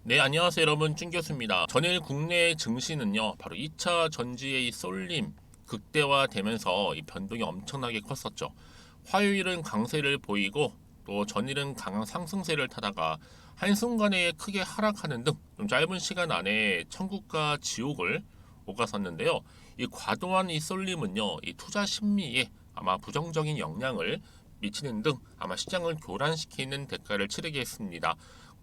네, 안녕하세요 여러분, 찐 교수입니다. 전일 국내 증시는요 바로 2차 전지의 이 쏠림 극대화되면서 이 변동이 엄청나게 컸었죠. 화요일은 강세를 보이고 또 전일은 강한 상승세를 타다가 한순간에 크게 하락하는 등 좀 짧은 시간 안에 천국과 지옥을 오갔었는데요. 이 과도한 이 쏠림은요 이 투자 심리에 아마 부정적인 영향을 미치는 등 아마 시장을 교란시키는 대가를 치르게 했습니다.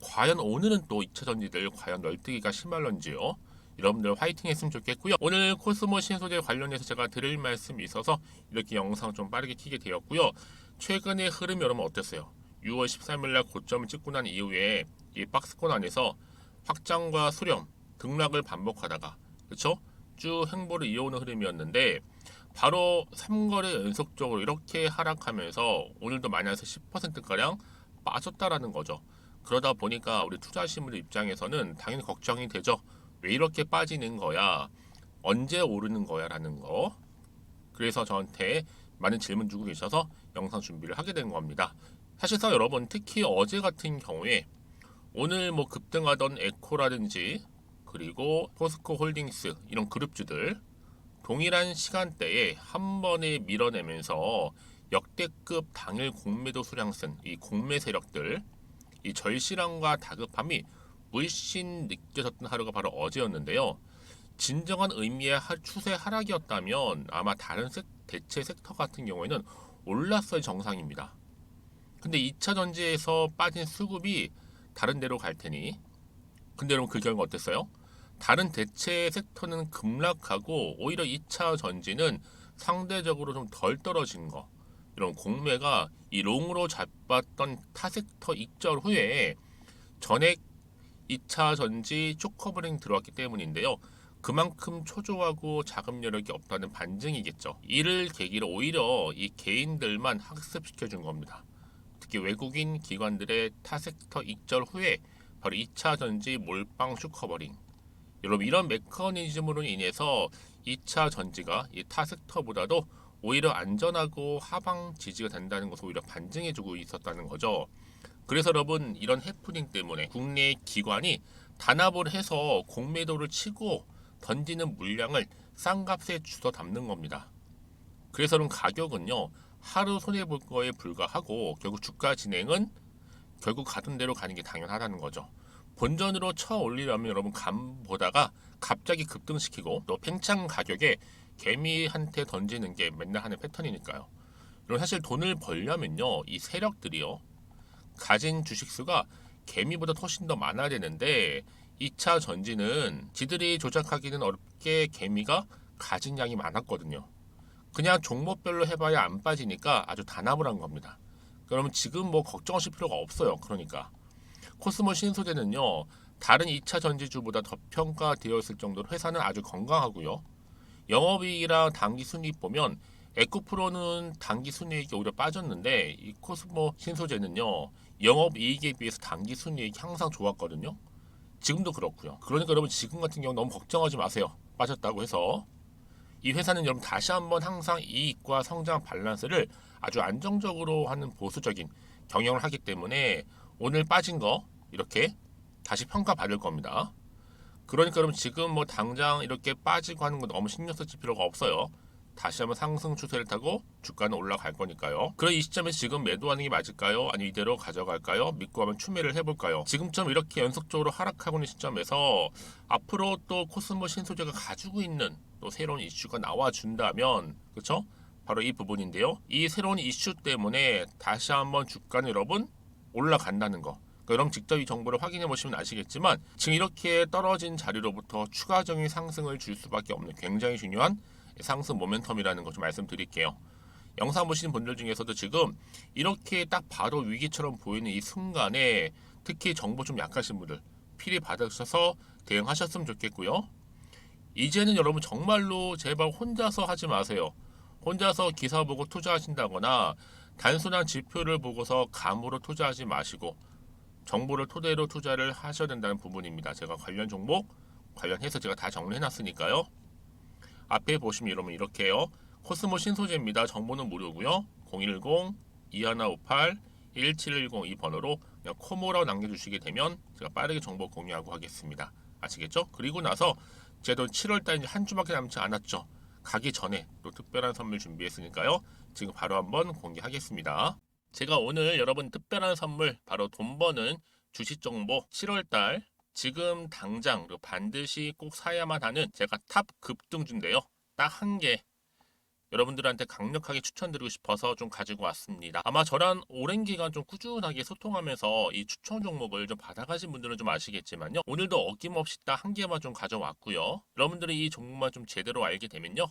과연 오늘은 또 2차 전지들 과연 널뛰기가 심할런지요? 여러분들 화이팅 했으면 좋겠고요. 오늘 코스모 신소재 관련해서 제가 드릴 말씀이 있어서 이렇게 영상 좀 빠르게 키게 되었고요. 최근의 흐름 여러분 어땠어요? 6월 13일 날 고점을 찍고 난 이후에 이 박스권 안에서 확장과 수렴, 등락을 반복하다가 그렇죠? 쭉 행보를 이어오는 흐름이었는데 바로 3거래 연속적으로 이렇게 하락하면서 오늘도 마이너스 10%가량 빠졌다라는 거죠. 그러다 보니까 우리 투자하시는 입장에서는 당연히 걱정이 되죠. 왜 이렇게 빠지는 거야? 언제 오르는 거야? 라는 거. 그래서 저한테 많은 질문 주고 계셔서 영상 준비를 하게 된 겁니다. 사실상 여러분 특히 어제 같은 경우에 오늘 뭐 급등하던 에코라든지 그리고 포스코 홀딩스 이런 그룹주들 동일한 시간대에 한 번에 밀어내면서 역대급 당일 공매도 수량선 이 공매 세력들 이 절실함과 다급함이 물씬 느껴졌던 하루가 바로 어제였는데요. 진정한 의미의 추세 하락이었다면 아마 다른 대체 섹터 같은 경우에는 올랐어야 정상입니다. 근데 2차 전지에서 빠진 수급이 다른 데로 갈 테니 근데 여러분 그 결과 어땠어요? 다른 대체 섹터는 급락하고 오히려 2차 전지는 상대적으로 좀 덜 떨어진 거. 이런 공매가 이 롱으로 잡았던 타 섹터 익절 후에 전액 2차 전지 쇼커버링 들어왔기 때문인데요. 그만큼 초조하고 자금 여력이 없다는 반증이겠죠. 이를 계기로 오히려 이 개인들만 학습시켜 준 겁니다. 특히 외국인 기관들의 타 섹터 익절 후에 바로 2차 전지 몰빵 쇼커버링. 여러분 이런 메커니즘으로 인해서 2차 전지가 이 타 섹터보다도 오히려 안전하고 하방 지지가 된다는 것을 오히려 반증해주고 있었다는 거죠. 그래서 여러분 이런 해프닝 때문에 국내 기관이 단합을 해서 공매도를 치고 던지는 물량을 싼 값에 주워 담는 겁니다. 그래서 그런 가격은요 하루 손해 볼 거에 불과하고 결국 주가 진행은 결국 가던 대로 가는 게 당연하다는 거죠. 본전으로 쳐 올리려면 여러분 감 보다가 갑자기 급등시키고 또 팽창 가격에 개미한테 던지는 게 맨날 하는 패턴이니까요. 그리고 사실 돈을 벌려면요 이 세력들이요 가진 주식수가 개미보다 훨씬 더 많아야 되는데 2차 전지는 지들이 조작하기는 어렵게 개미가 가진 양이 많았거든요. 그냥 종목별로 해봐야 안 빠지니까 아주 단합을 한 겁니다. 그러면 지금 뭐 걱정하실 필요가 없어요. 그러니까 코스모 신소재는요 다른 2차 전지주보다 더 평가되어 있을 정도로 회사는 아주 건강하고요. 영업이익이랑 당기순이익 보면 에코프로는 당기순이익이 오히려 빠졌는데 이 코스모 신소재는요 영업이익에 비해서 당기순이익이 항상 좋았거든요. 지금도 그렇고요. 그러니까 여러분 지금 같은 경우 너무 걱정하지 마세요. 빠졌다고 해서 이 회사는 여러분 다시 한번 항상 이익과 성장 밸런스를 아주 안정적으로 하는 보수적인 경영을 하기 때문에 오늘 빠진 거 이렇게 다시 평가받을 겁니다. 그러니까 여러분 지금 뭐 당장 이렇게 빠지고 하는 거 너무 신경 쓸 필요가 없어요. 다시 한번 상승 추세를 타고 주가는 올라갈 거니까요. 그럼 이 시점에서 지금 매도하는 게 맞을까요? 아니면 이대로 가져갈까요? 믿고 한번 추매를 해볼까요? 지금처럼 이렇게 연속적으로 하락하고 있는 시점에서 앞으로 또 코스모 신소재가 가지고 있는 또 새로운 이슈가 나와준다면 그렇죠? 바로 이 부분인데요. 이 새로운 이슈 때문에 다시 한번 주가는 여러분 올라간다는 거. 여러분 직접 이 정보를 확인해 보시면 아시겠지만 지금 이렇게 떨어진 자리로부터 추가적인 상승을 줄 수밖에 없는 굉장히 중요한 상승 모멘텀이라는 것 좀 말씀드릴게요. 영상 보시는 분들 중에서도 지금 이렇게 딱 봐도 위기처럼 보이는 이 순간에 특히 정보 좀 약하신 분들 필히 받으셔서 대응하셨으면 좋겠고요. 이제는 여러분 정말로 제발 혼자서 하지 마세요. 혼자서 기사 보고 투자하신다거나 단순한 지표를 보고서 감으로 투자하지 마시고 정보를 토대로 투자를 하셔야 된다는 부분입니다. 제가 관련 종목 관련해서 제가 다 정리해 놨으니까요. 앞에 보시면 여러분 이렇게요. 코스모 신소재입니다. 정보는 무료고요. 010-2158 1710 이 번호로 그냥 코모라고 남겨주시게 되면 제가 빠르게 정보 공유하고 하겠습니다. 아시겠죠? 그리고 나서 제도 7월달 이제 한 주밖에 남지 않았죠. 가기 전에 또 특별한 선물 준비했으니까요. 지금 바로 한번 공개하겠습니다. 제가 오늘 여러분 특별한 선물 바로 돈 버는 주식 정보 7월달 지금 당장 그리고 반드시 꼭 사야만 하는 제가 탑 급등주인데요. 딱 한 개 여러분들한테 강력하게 추천드리고 싶어서 좀 가지고 왔습니다. 아마 저랑 오랜 기간 좀 꾸준하게 소통하면서 이 추천 종목을 좀 받아가신 분들은 좀 아시겠지만요. 오늘도 어김없이 딱 한 개만 좀 가져왔고요. 여러분들이 이 종목만 좀 제대로 알게 되면요.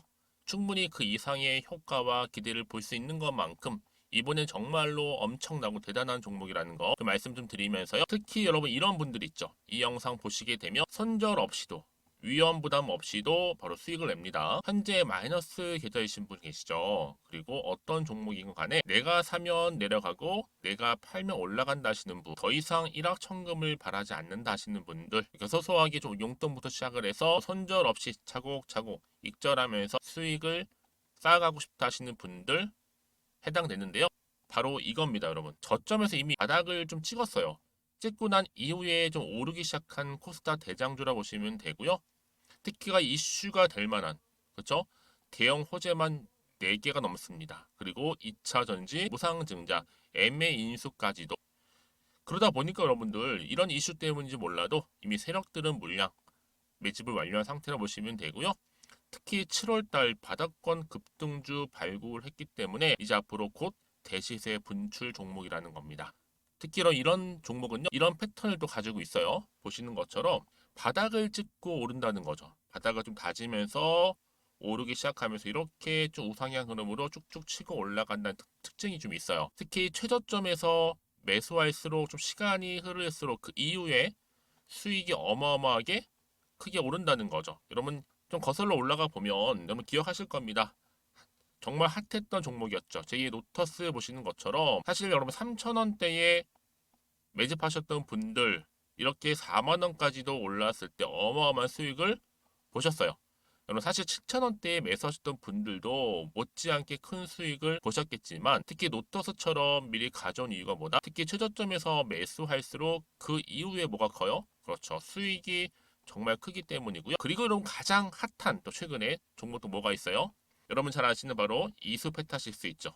충분히 그 이상의 효과와 기대를 볼 수 있는 것만큼 이번엔 정말로 엄청나고 대단한 종목이라는 거 말씀 좀 드리면서요. 특히 여러분 이런 분들 있죠. 이 영상 보시게 되면 손절 없이도 위험 부담 없이도 바로 수익을 냅니다. 현재 마이너스 계좌이신 분 계시죠? 그리고 어떤 종목이건 간에 내가 사면 내려가고 내가 팔면 올라간다 하시는 분, 더 이상 일확천금을 바라지 않는다 하시는 분들, 소소하게 좀 용돈부터 시작을 해서 손절 없이 차곡차곡 익절하면서 수익을 쌓아가고 싶다 하시는 분들 해당되는데요. 바로 이겁니다, 여러분. 저점에서 이미 바닥을 좀 찍었어요. 찍고 난 이후에 좀 오르기 시작한 코스닥 대장주라 보시면 되고요. 특히가 이슈가 될 만한 그렇죠? 대형 호재만 4개가 넘습니다. 그리고 2차 전지, 무상증자, MA 인수까지도. 그러다 보니까 여러분들 이런 이슈 때문인지 몰라도 이미 세력들은 물량 매집을 완료한 상태라 보시면 되고요. 특히 7월달 바닥권 급등주 발굴했기 때문에 이제 앞으로 곧 대시세 분출 종목이라는 겁니다. 특히 이런 종목은요, 이런 패턴을 또 가지고 있어요. 보시는 것처럼 바닥을 찍고 오른다는 거죠. 바닥을 좀 다지면서 오르기 시작하면서 이렇게 좀 우상향 흐름으로 쭉쭉 치고 올라간다는 특징이 좀 있어요. 특히 최저점에서 매수할수록 좀 시간이 흐를수록 그 이후에 수익이 어마어마하게 크게 오른다는 거죠. 여러분 좀 거슬러 올라가 보면 여러분 기억하실 겁니다. 정말 핫했던 종목이었죠. 제2의 로터스 보시는 것처럼 사실 여러분 3,000원대에 매집하셨던 분들 이렇게 4만 원까지도 올랐을 때 어마어마한 수익을 보셨어요. 여러분 사실 7,000원대에 매수하셨던 분들도 못지않게 큰 수익을 보셨겠지만 특히 노터스처럼 미리 가져온 이유가 뭐다? 특히 최저점에서 매수할수록 그 이후에 뭐가 커요? 그렇죠. 수익이 정말 크기 때문이고요. 그리고 여러분 가장 핫한 또 최근에 종목도 뭐가 있어요? 여러분 잘 아시는 바로 이수페타시스 있죠.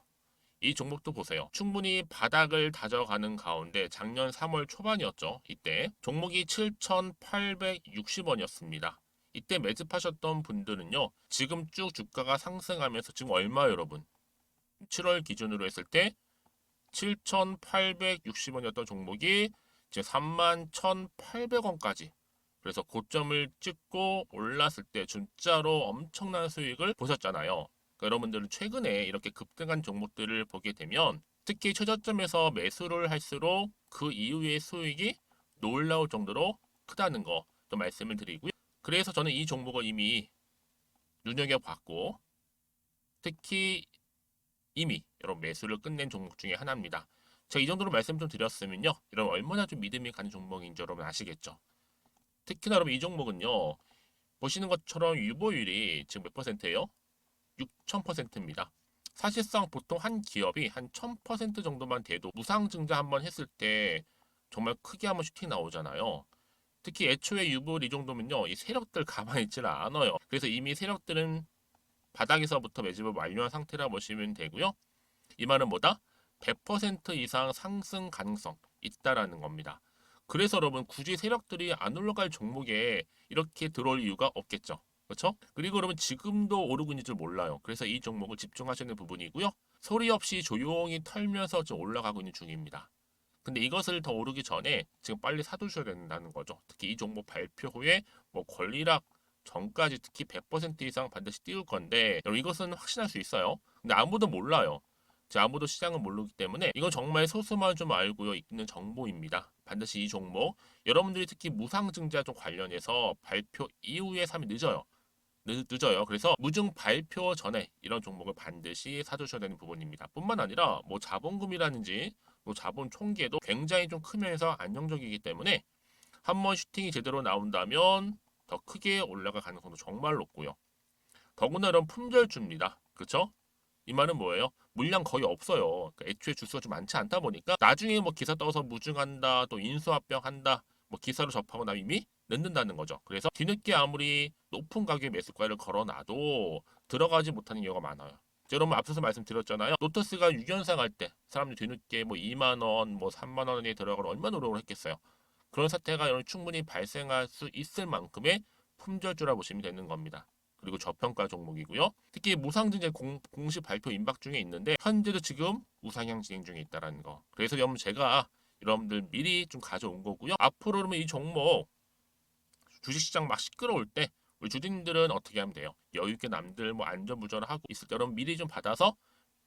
이 종목도 보세요. 충분히 바닥을 다져가는 가운데 작년 3월 초반이었죠. 이때 종목이 7,860원이었습니다. 이때 매집하셨던 분들은요. 지금 쭉 주가가 상승하면서 지금 얼마 여러분? 7월 기준으로 했을 때 7,860원이었던 종목이 이제 31,800원까지 그래서 고점을 찍고 올랐을 때 진짜로 엄청난 수익을 보셨잖아요. 그러니까 여러분들은 최근에 이렇게 급등한 종목들을 보게 되면 특히 최저점에서 매수를 할수록 그 이후의 수익이 놀라울 정도로 크다는 거 또 말씀을 드리고요. 그래서 저는 이 종목을 이미 눈여겨봤고 특히 이미 여러분 매수를 끝낸 종목 중에 하나입니다. 제가 이 정도로 말씀 좀 드렸으면요. 여러분 얼마나 좀 믿음이 가는 종목인지 여러분 아시겠죠? 특히나 여러분 이 종목은요. 보시는 것처럼 유보율이 지금 몇 퍼센트예요? 6,000%입니다. 사실상 보통 한 기업이 한 1,000% 정도만 돼도 무상증자 한번 했을 때 정말 크게 한번 슈팅 나오잖아요. 특히 애초에 유보율 이 정도면요. 이 세력들 가만히 있지는 않아요. 그래서 이미 세력들은 바닥에서부터 매집을 완료한 상태라 보시면 되고요. 이 말은 뭐다? 100% 이상 상승 가능성 있다라는 겁니다. 그래서 여러분 굳이 세력들이 안 올라갈 종목에 이렇게 들어올 이유가 없겠죠. 그렇죠? 그리고 여러분 지금도 오르고 있는 줄 몰라요. 그래서 이 종목을 집중하시는 부분이고요. 소리 없이 조용히 털면서 좀 올라가고 있는 중입니다. 근데 이것을 더 오르기 전에 지금 빨리 사두셔야 된다는 거죠. 특히 이 종목 발표 후에 뭐 권리락 전까지 특히 100% 이상 반드시 띄울 건데 여러분 이것은 확신할 수 있어요. 근데 아무도 몰라요. 아무도 시장을 모르기 때문에 이건 정말 소수만 좀 알고 있는 정보입니다. 반드시 이 종목 여러분들이 특히 무상증자 좀 관련해서 발표 이후에 사면 늦어요. 늦어요. 그래서 무증 발표 전에 이런 종목을 반드시 사두셔야 되는 부분입니다. 뿐만 아니라 뭐 자본금이라든지 뭐 자본 총계도 굉장히 좀 크면서 안정적이기 때문에 한번 슈팅이 제대로 나온다면 더 크게 올라갈 가능성도 정말 높고요. 더구나 이런 품절주입니다. 그렇죠? 이 말은 뭐예요? 물량 거의 없어요. 그러니까 애초에 주수가 좀 많지 않다 보니까 나중에 뭐 기사 떠서 무증한다, 또 인수합병한다, 뭐 기사로 접하고 나면 이미 늦는다는 거죠. 그래서 뒤늦게 아무리 높은 가격의 매수가를 걸어놔도 들어가지 못하는 경우가 많아요. 여러분 앞서서 말씀드렸잖아요. 로터스가 6연상 할 때 사람들이 뒤늦게 뭐 2만 원, 뭐 3만 원에 들어가러 얼마나 노력을 했겠어요. 그런 사태가 여러분 충분히 발생할 수 있을 만큼의 품절주라 보시면 되는 겁니다. 그리고 저평가 종목이고요. 특히 무상증자 공식 발표 임박 중에 있는데 현재도 지금 우상향 진행 중에 있다는 거. 그래서 여러분 제가 여러분들 미리 좀 가져온 거고요. 앞으로 그러면 이 종목 주식시장 막 시끄러울 때 우리 주주님들은 어떻게 하면 돼요? 여유있게 남들 뭐 안전무전을 하고 있을 때 여러분 미리 좀 받아서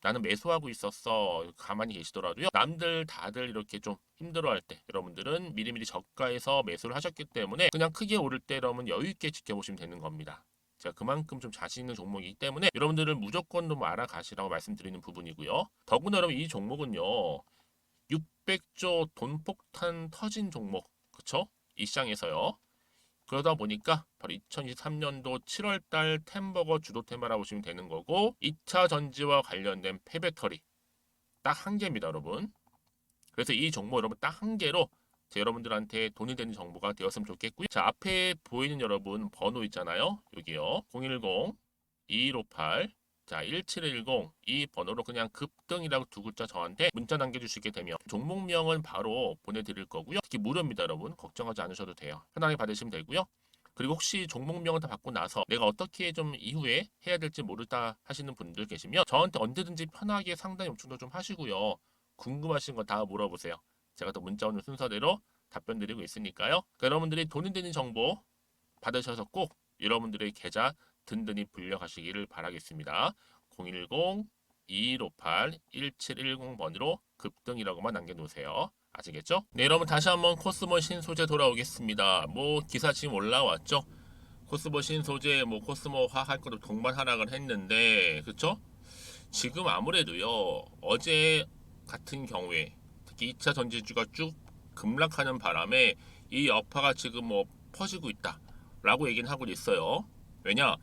나는 매수하고 있었어 가만히 계시더라도요. 남들 다들 이렇게 좀 힘들어할 때 여러분들은 미리미리 저가에서 매수를 하셨기 때문에 그냥 크게 오를 때 여러분 여유있게 지켜보시면 되는 겁니다. 제가 그만큼 좀 자신 있는 종목이기 때문에 여러분들은 무조건 좀 알아가시라고 말씀드리는 부분이고요. 더구나 여러분 이 종목은요. 600조 돈폭탄 터진 종목 그쵸? 이 시장에서요. 그러다 보니까 바로 2023년도 7월달 템버거 주도 테마라고 보시면 되는 거고 2차 전지와 관련된 폐배터리 딱 한 개입니다 여러분. 그래서 이 정보 여러분 딱 한 개로 제 여러분들한테 돈이 되는 정보가 되었으면 좋겠고요. 자 앞에 보이는 여러분 번호 있잖아요. 여기요. 010-2158 자, 1710 이 번호로 그냥 급등이라고 두 글자 저한테 문자 남겨주시게 되면 종목명은 바로 보내드릴 거고요. 특히 무료입니다, 여러분. 걱정하지 않으셔도 돼요. 편하게 받으시면 되고요. 그리고 혹시 종목명을 다 받고 나서 내가 어떻게 좀 이후에 해야 될지 모르다 하시는 분들 계시면 저한테 언제든지 편하게 상담 요청도 좀 하시고요. 궁금하신 거 다 물어보세요. 제가 또 문자 오는 순서대로 답변 드리고 있으니까요. 그러니까 여러분들이 돈이 되는 정보 받으셔서 꼭 여러분들의 계좌 든든히 불려가시기를 바라겠습니다. 010-2158-1710번으로 급등이라고만 남겨놓으세요. 아시겠죠? 네, 여러분 다시 한번 코스모 신소재 돌아오겠습니다. 뭐 기사 지금 올라왔죠? 코스모 신소재, 뭐 코스모화 할 것도 동반 하락을 했는데, 그쵸? 지금 아무래도요, 어제 같은 경우에 특히 2차 전지주가 쭉 급락하는 바람에 이 여파가 지금 뭐 퍼지고 있다라고 얘기는 하고 있어요. 왜냐?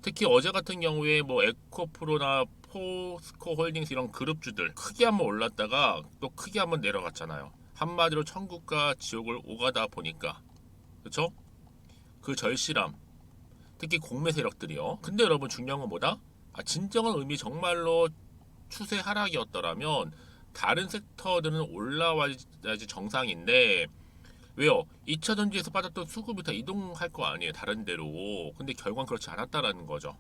특히 어제 같은 경우에 뭐 에코프로나 포스코홀딩스 이런 그룹주들 크게 한번 올랐다가 또 크게 한번 내려갔잖아요. 한마디로 천국과 지옥을 오가다 보니까 그렇죠? 그 절실함 특히 공매 세력들이요. 근데 여러분 중요한 건 뭐다? 진정한 의미 정말로 추세 하락이었더라면 다른 섹터들은 올라와야지 정상인데 왜요? 2차 전지에서 빠졌던 수급이 다 이동할 거 아니에요. 다른 데로. 근데 결과는 그렇지 않았다라는 거죠.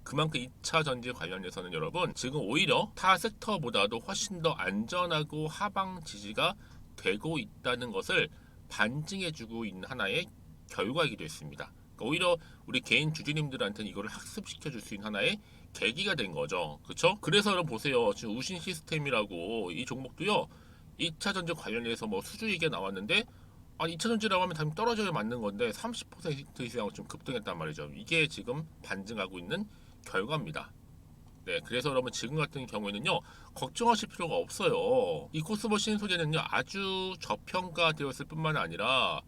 그만큼 2차 전지 관련해서는 여러분 지금 오히려 타 섹터보다도 훨씬 더 안전하고 하방 지지가 되고 있다는 것을 반증해주고 있는 하나의 결과이기도 했습니다. 그러니까 오히려 우리 개인 주주님들한테는 이거를 학습시켜 줄 수 있는 하나의 계기가 된 거죠. 그렇죠? 그래서 여러분 보세요. 지금 우신 시스템이라고 이 종목도요. 2차 전지 관련해서 뭐 수주 얘기가 나왔는데 2차 전지라고 하면 당연히 떨어져야 맞는 건데 30% 이상으로 좀 급등했단 말이죠. 이게 지금 반증하고 있는 결과입니다. 네, 그래서 여러분 지금 같은 경우에는요 걱정하실 필요가 없어요. 이 코스모 신소재는요 아주 저평가되었을 뿐만 아니라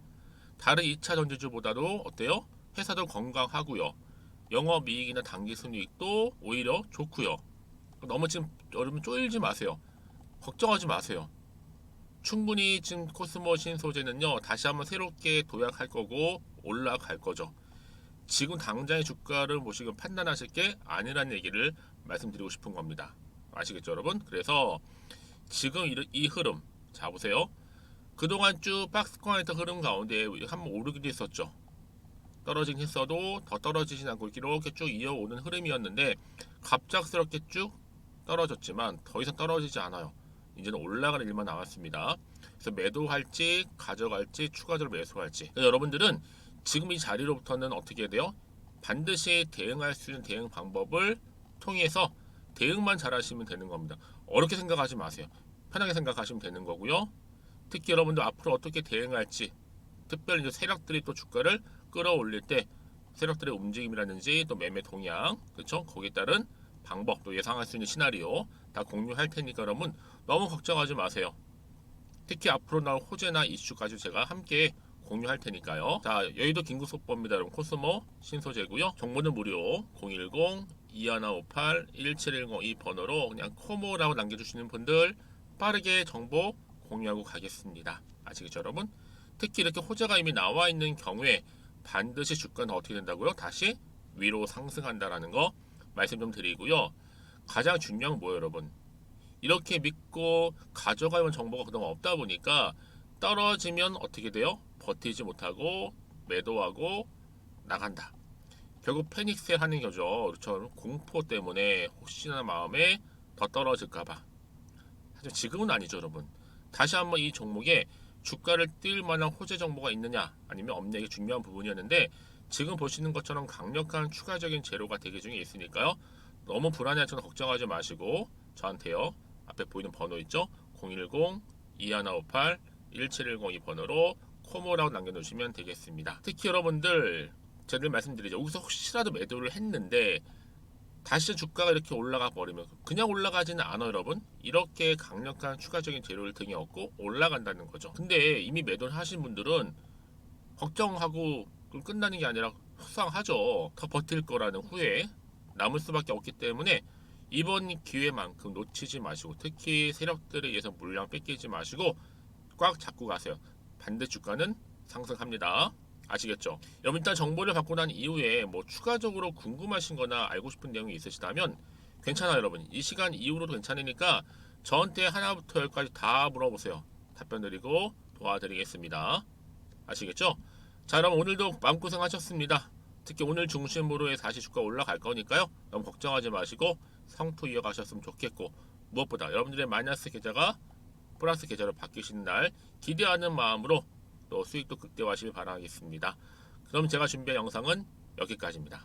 다른 2차 전지주보다도 어때요? 회사도 건강하고요. 영업이익이나 당기순이익도 오히려 좋고요. 너무 지금 여러분 쫄지 마세요. 걱정하지 마세요. 충분히 지금 코스모 신소재는요 다시 한번 새롭게 도약할 거고 올라갈 거죠. 지금 당장의 주가를 보시고 판단하실 게 아니라는 얘기를 말씀드리고 싶은 겁니다. 아시겠죠 여러분? 그래서 지금 이 흐름 자 보세요. 그동안 쭉 박스권에서 흐름 가운데 한번 오르기도 했었죠. 떨어지긴 했어도 더 떨어지진 않고 이렇게 쭉 이어오는 흐름이었는데 갑작스럽게 쭉 떨어졌지만 더 이상 떨어지지 않아요. 이제는 올라가는 일만 남았습니다. 그래서 매도할지 가져갈지 추가적으로 매수할지 여러분들은 지금 이 자리로부터는 어떻게 해야 돼요? 반드시 대응할 수 있는 대응 방법을 통해서 대응만 잘하시면 되는 겁니다. 어렵게 생각하지 마세요. 편하게 생각하시면 되는 거고요. 특히 여러분들 앞으로 어떻게 대응할지 특별히 이제 세력들이 또 주가를 끌어올릴 때 세력들의 움직임이라든지 또 매매 동향 그렇죠? 거기에 따른 방법 또 예상할 수 있는 시나리오 다 공유할 테니까 여러분 너무 걱정하지 마세요. 특히 앞으로 나올 호재나 이슈까지 제가 함께 공유할 테니까요. 자, 여의도 긴급속보입니다. 여러분 코스모 신소재고요. 정보는 무료 010 2158-1710 이 번호로 그냥 코모라고 남겨주시는 분들 빠르게 정보 공유하고 가겠습니다. 아시겠죠 여러분? 특히 이렇게 호재가 이미 나와 있는 경우에 반드시 주가는 어떻게 된다고요? 다시 위로 상승한다라는 거 말씀 좀 드리고요. 가장 중요한 건 뭐예요 여러분? 이렇게 믿고 가져가면 정보가 그동안 없다 보니까 떨어지면 어떻게 돼요? 버티지 못하고 매도하고 나간다. 결국 패닉셀 하는 거죠. 그렇죠? 공포 때문에 혹시나 마음에 더 떨어질까봐. 하지만 지금은 아니죠 여러분. 다시 한번 이 종목에 주가를 뛸 만한 호재 정보가 있느냐 아니면 없느냐 이게 중요한 부분이었는데 지금 보시는 것처럼 강력한 추가적인 재료가 대기 중에 있으니까요. 너무 불안해하거나 걱정하지 마시고 저한테요. 앞에 보이는 번호 있죠? 010-2158-1710 이 번호로 코모라고 남겨놓으시면 되겠습니다. 특히 여러분들 제가 늘 말씀드리죠. 여기서 혹시라도 매도를 했는데 다시 주가가 이렇게 올라가 버리면 그냥 올라가지는 않아요 여러분. 이렇게 강력한 추가적인 재료를 등에 업고 올라간다는 거죠. 근데 이미 매도를 하신 분들은 걱정하고 끝나는 게 아니라 속상하죠. 더 버틸 거라는 후회 남을 수밖에 없기 때문에 이번 기회만큼 놓치지 마시고 특히 세력들에 의해서 물량 뺏기지 마시고 꽉 잡고 가세요. 반대 주가는 상승합니다. 아시겠죠? 여러분 일단 정보를 받고 난 이후에 뭐 추가적으로 궁금하신 거나 알고 싶은 내용이 있으시다면 괜찮아요 여러분. 이 시간 이후로도 괜찮으니까 저한테 하나부터 열까지 다 물어보세요. 답변 드리고 도와드리겠습니다. 아시겠죠? 자 여러분 오늘도 마음고생 하셨습니다. 특히 오늘 중심으로 다시 주가 올라갈 거니까요. 너무 걱정하지 마시고 성투 이어가셨으면 좋겠고 무엇보다 여러분들의 마이너스 계좌가 플러스 계좌로 바뀌시는 날 기대하는 마음으로 또 수익도 극대화하시길 바라겠습니다. 그럼 제가 준비한 영상은 여기까지입니다.